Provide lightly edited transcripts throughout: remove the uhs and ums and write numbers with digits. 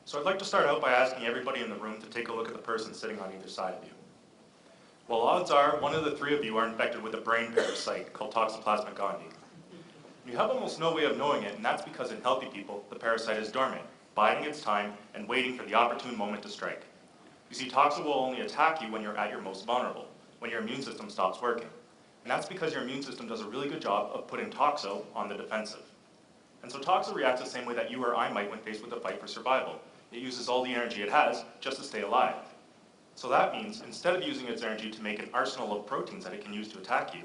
So I'd like to start out by asking everybody in the room to take a look at the person sitting on either side of you. Well, odds are one of the three of you are infected with a brain parasite called Toxoplasma gondii. You have almost no way of knowing it, and that's because in healthy people, the parasite is dormant, biding its time and waiting for the opportune moment to strike. You see, toxo will only attack you when you're at your most vulnerable, when your immune system stops working. And that's because your immune system does a really good job of putting toxo on the defensive. And so toxo reacts the same way that you or I might when faced with a fight for survival. It uses all the energy it has just to stay alive. So that means instead of using its energy to make an arsenal of proteins that it can use to attack you,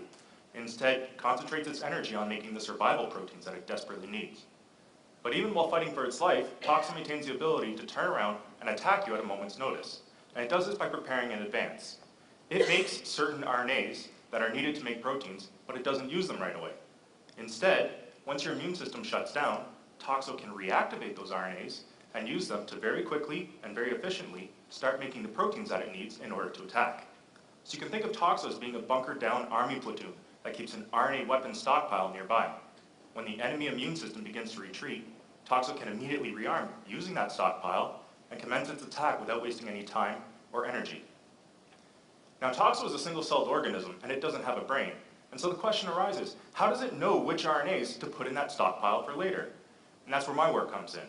it instead concentrates its energy on making the survival proteins that it desperately needs. But even while fighting for its life, toxo maintains the ability to turn around and attack you at a moment's notice. And it does this by preparing in advance. It makes certain RNAs that are needed to make proteins, but it doesn't use them right away. Instead, once your immune system shuts down, toxo can reactivate those RNAs and use them to very quickly and very efficiently start making the proteins that it needs in order to attack. So you can think of toxo as being a bunkered down army platoon that keeps an RNA weapon stockpile nearby. When the enemy immune system begins to retreat, toxo can immediately rearm using that stockpile and commence its attack without wasting any time or energy. Now, toxo is a single-celled organism and it doesn't have a brain. And so the question arises, how does it know which RNAs to put in that stockpile for later? And that's where my work comes in.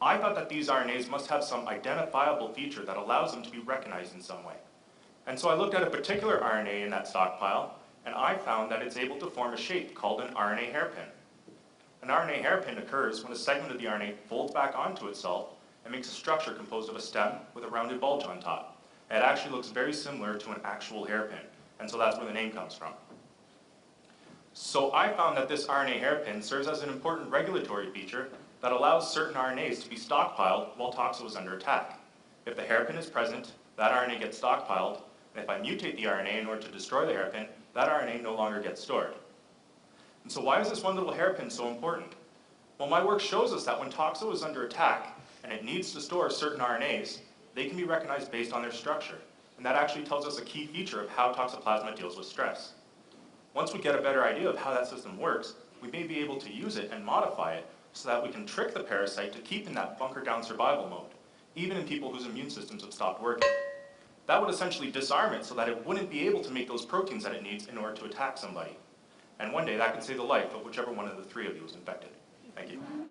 I thought that these RNAs must have some identifiable feature that allows them to be recognized in some way. And so I looked at a particular RNA in that stockpile, and I found that it's able to form a shape called an RNA hairpin. An RNA hairpin occurs when a segment of the RNA folds back onto itself and makes a structure composed of a stem with a rounded bulge on top. And it actually looks very similar to an actual hairpin, and so that's where the name comes from. So I found that this RNA hairpin serves as an important regulatory feature that allows certain RNAs to be stockpiled while toxo is under attack. If the hairpin is present, that RNA gets stockpiled, and if I mutate the RNA in order to destroy the hairpin, that RNA no longer gets stored. And so why is this one little hairpin so important? Well, my work shows us that when toxo is under attack and it needs to store certain RNAs, they can be recognized based on their structure. And that actually tells us a key feature of how Toxoplasma deals with stress. Once we get a better idea of how that system works, we may be able to use it and modify it so that we can trick the parasite to keep in that bunker down survival mode, even in people whose immune systems have stopped working. That would essentially disarm it so that it wouldn't be able to make those proteins that it needs in order to attack somebody. And one day that could save the life of whichever one of the three of you is infected. Thank you.